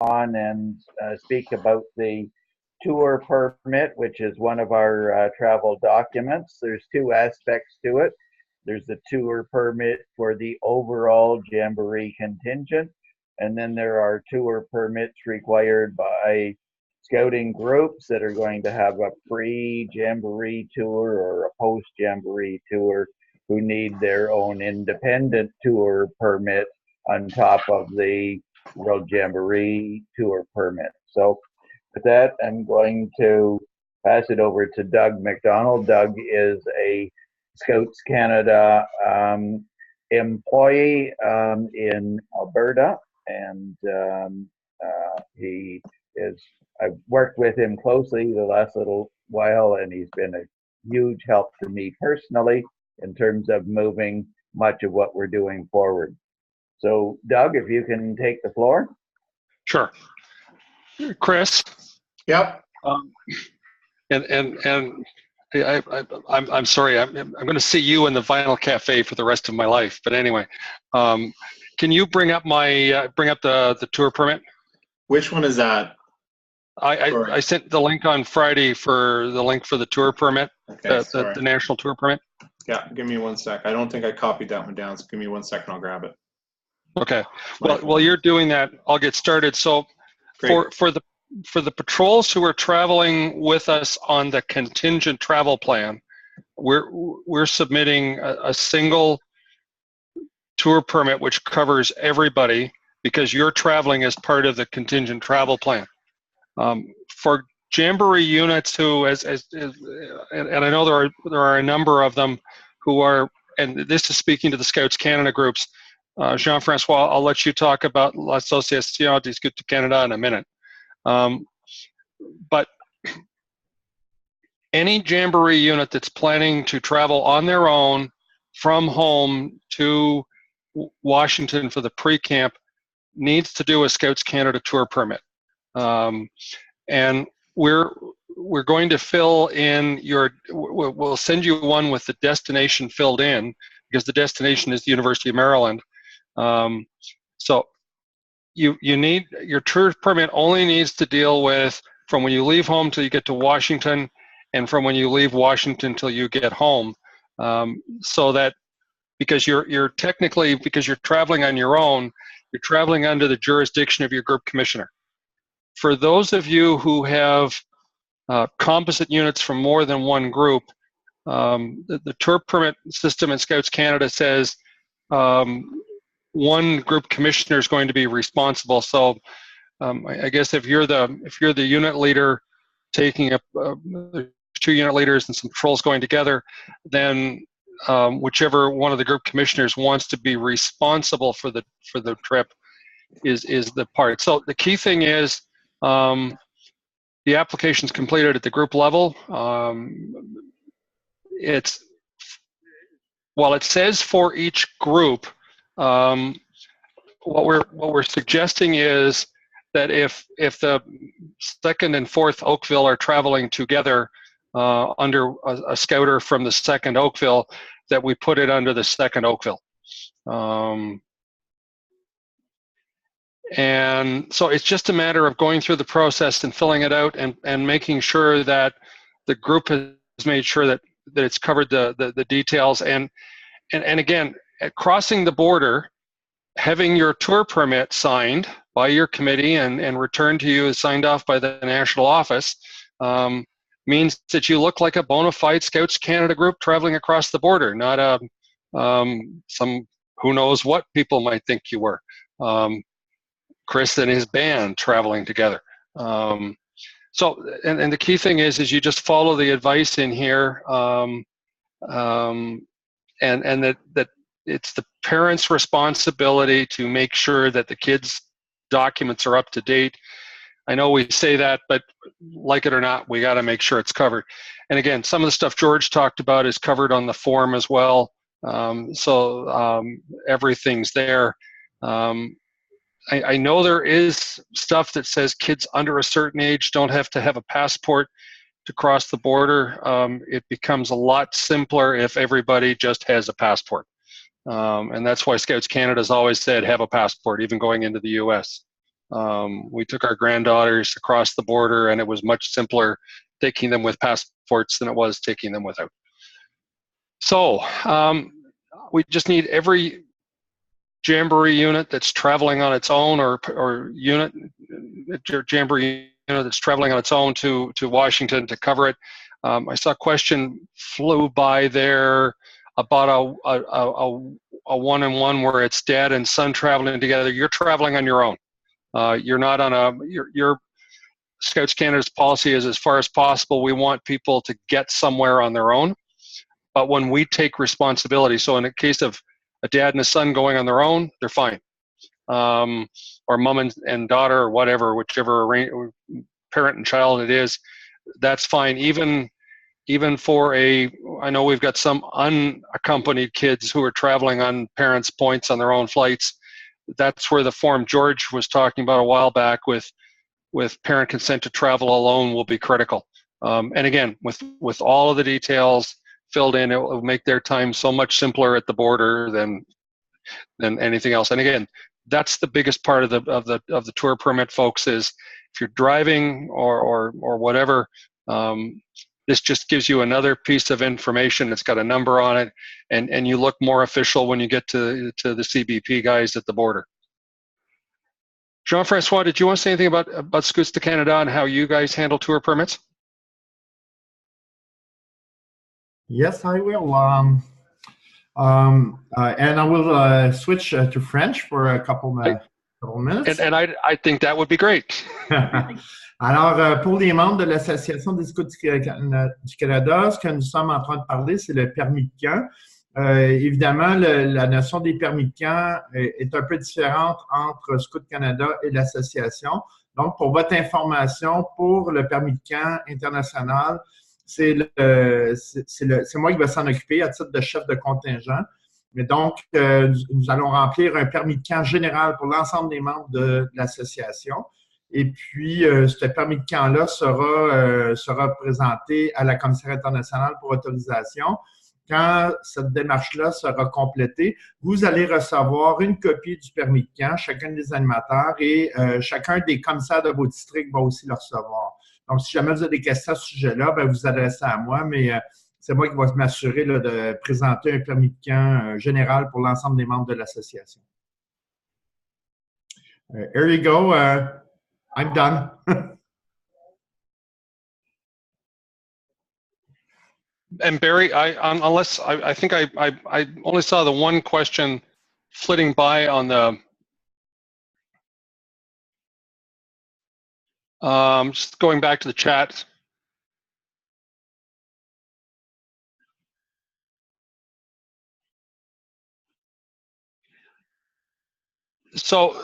on and speak about the tour permit, which is one of our travel documents. There's two aspects to it. There's the tour permit for the overall Jamboree contingent, and then there are tour permits required by scouting groups that are going to have a pre-Jamboree tour or a post-Jamboree tour who need their own independent tour permit on top of the World Jamboree tour permit. So with that, I'm going to pass it over to Doug MacDonald. Doug is a Scouts Canada employee in Alberta, and he is, I've worked with him closely the last little while, and he's been a huge help to me personally in terms of moving much of what we're doing forward. So Doug, if you can take the floor. Sure. Chris. Yep. I'm sorry. I'm going to see you in the Vinyl Cafe for the rest of my life. But anyway, can you bring up the tour permit? Which one is that? I sent the link on Friday for the tour permit, okay, the national tour permit. Yeah, give me 1 sec. I don't think I copied that one down, so give me 1 second, I'll grab it. Okay. Well, while you're doing that, I'll get started. So for the patrols who are traveling with us on the contingent travel plan, we're submitting a single tour permit which covers everybody because you're traveling as part of the contingent travel plan. For Jamboree units who, and I know there are a number of them who are, and this is speaking to the Scouts Canada groups. Jean-Francois, I'll let you talk about l'Association des Scouts du Canada in a minute. But any Jamboree unit that's planning to travel on their own from home to Washington for the pre-camp needs to do a Scouts Canada tour permit. And we're going to fill in we'll send you one with the destination filled in because the destination is the University of Maryland. So you need, your tour permit only needs to deal with from when you leave home till you get to Washington and from when you leave Washington till you get home. So that because you're technically, because you're traveling on your own, you're traveling under the jurisdiction of your group commissioner. For those of you who have composite units from more than one group, the tour permit system in Scouts Canada says one group commissioner is going to be responsible. So I guess if you're the unit leader taking two unit leaders and some patrols going together, then whichever one of the group commissioners wants to be responsible for the trip is the part. So the key thing is the application's completed at the group level. While it says for each group, what we're suggesting is that if the second and fourth Oakville are traveling together under a scouter from the second Oakville, that we put it under the second Oakville. And so it's just a matter of going through the process and filling it out and making sure that the group has made sure that it's covered the details. And again, at crossing the border, having your tour permit signed by your committee and returned to you as signed off by the national office means that you look like a bona fide Scouts Canada group traveling across the border, not some who knows what people might think you were. Chris and his band traveling together. So, and the key thing is you just follow the advice in here, and that it's the parents' responsibility to make sure that the kids' documents are up to date. I know we say that, but like it or not, we got to make sure it's covered. And again, some of the stuff George talked about is covered on the form as well. So everything's there. I know there is stuff that says kids under a certain age don't have to have a passport to cross the border. It becomes a lot simpler if everybody just has a passport. And that's why Scouts Canada has always said have a passport, even going into the U.S. We took our granddaughters across the border, and it was much simpler taking them with passports than it was taking them without. So we just need every Jamboree unit that's traveling on its own, or Jamboree unit that's traveling on its own to Washington to cover it. I saw a question flew by there about a one-on-one where it's dad and son traveling together. You're traveling on your own. You're not on your Scouts Canada's policy is, as far as possible, we want people to get somewhere on their own. But when we take responsibility, so in the case of a dad and a son going on their own, they're fine. Or mom and daughter, or whatever, whichever parent and child it is, that's fine. Even for I know we've got some unaccompanied kids who are traveling on parents' points on their own flights. That's where the form George was talking about a while back with parent consent to travel alone will be critical. And again, with all of the details filled in, it will make their time so much simpler at the border than anything else. And again, that's the biggest part of the tour permit, folks, is if you're driving or whatever, this just gives you another piece of information. It's got a number on it, and you look more official when you get to the CBP guys at the border. Jean-Francois, did you want to say anything about Scouts to Canada and how you guys handle tour permits? Yes, I will. And I will switch to French for a couple minutes. And I think that would be great. Alors, pour les membres de l'Association des Scouts du Canada, ce que nous sommes en train de parler, c'est le permis de camp. Évidemment, la notion des permis de camp est un peu différente entre Scouts Canada et l'association. Donc, pour votre information, pour le permis de camp international, c'est moi qui vais s'en occuper à titre de chef de contingent. Mais donc, nous allons remplir un permis de camp général pour l'ensemble des membres de l'association. Et puis, ce permis de camp-là sera présenté à la Commissaire internationale pour autorisation. Quand cette démarche-là sera complétée, vous allez recevoir une copie du permis de camp, chacun des animateurs, et chacun des commissaires de vos districts va aussi le recevoir. Donc, si jamais vous avez des questions à ce sujet-là, ben, vous vous adressez à moi, mais c'est moi qui vais m'assurer de présenter un permis de camp général pour l'ensemble des membres de l'association. Here you go. I'm done. And Barry, I think I only saw the one question flitting by on the. Just going back to the chat. So,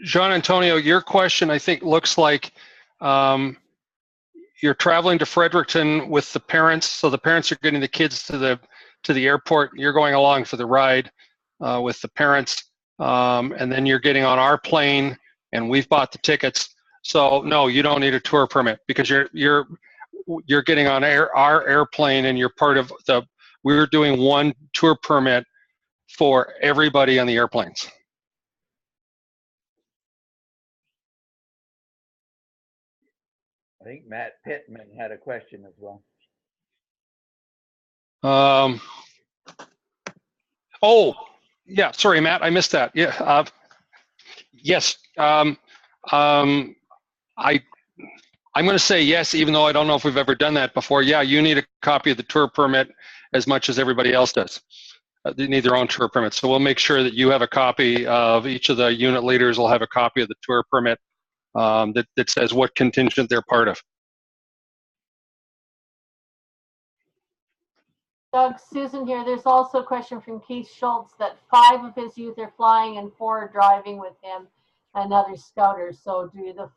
Jean-Antonio, your question, I think, looks like you're traveling to Fredericton with the parents. So the parents are getting the kids to the airport. You're going along for the ride with the parents, and then you're getting on our plane, and we've bought the tickets. So no, you don't need a tour permit because you're getting on our airplane, and you're part of we're doing one tour permit for everybody on the airplanes. I think Matt Pittman had a question as well. Oh, yeah. Sorry, Matt, I missed that. Yeah. Yes. I'm going to say yes, even though I don't know if we've ever done that before. Yeah, you need a copy of the tour permit as much as everybody else does. They need their own tour permit. So we'll make sure that you have a copy of each of the unit leaders will have a copy of the tour permit that says what contingent they're part of. Doug, Susan here. There's also a question from Keith Schultz that 5 of his youth are flying and 4 are driving with him and other scouters. So do the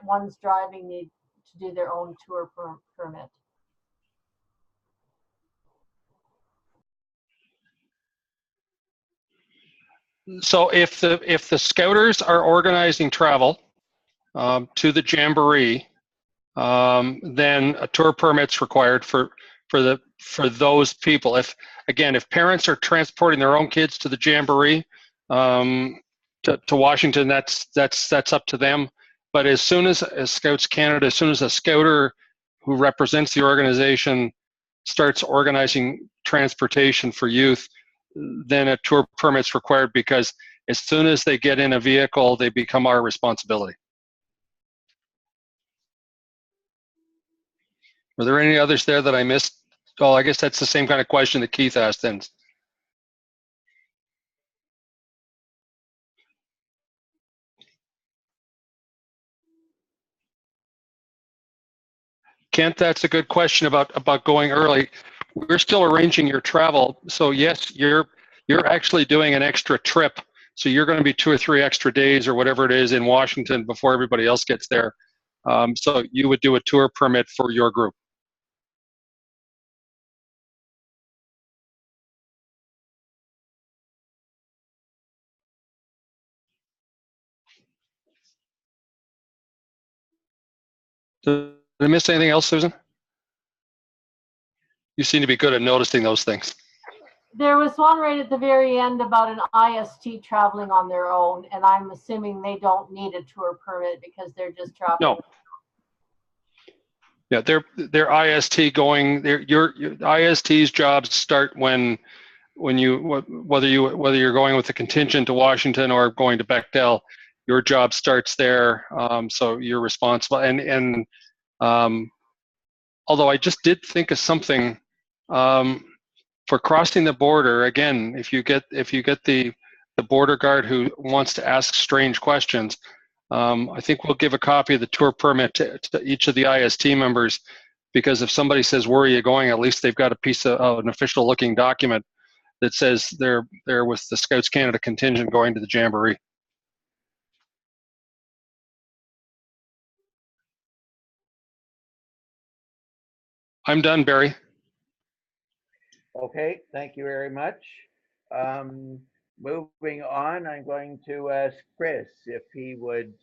ones driving need to do their own tour permit? So if the scouters are organizing travel to the Jamboree, then a tour permit's required for those people. If parents are transporting their own kids to the Jamboree, to Washington, that's up to them. But as soon as Scouts Canada, as soon as a scouter who represents the organization starts organizing transportation for youth, then a tour permit's required, because as soon as they get in a vehicle, they become our responsibility. Were there any others there that I missed? Oh, I guess that's the same kind of question that Keith asked then. Kent, that's a good question about going early. We're still arranging your travel. So yes, you're actually doing an extra trip. So you're going to be 2 or 3 extra days or whatever it is in Washington before everybody else gets there. So you would do a tour permit for your group. Did I miss anything else, Susan? You seem to be good at noticing those things. There was one right at the very end about an IST traveling on their own, and I'm assuming they don't need a tour permit because they're just traveling. No. Yeah, their IST going. Your IST's jobs start when you whether you're going with a contingent to Washington or going to Bechtel, your job starts there. So you're responsible. And although I just did think of something. For crossing the border, again, if you get the border guard who wants to ask strange questions, I think we'll give a copy of the tour permit to each of the IST members, because if somebody says, "Where are you going?" at least they've got a piece of an official-looking document that says they're with the Scouts Canada contingent going to the Jamboree. I'm done, Barry. Okay, thank you very much. Moving on, I'm going to ask Chris if he would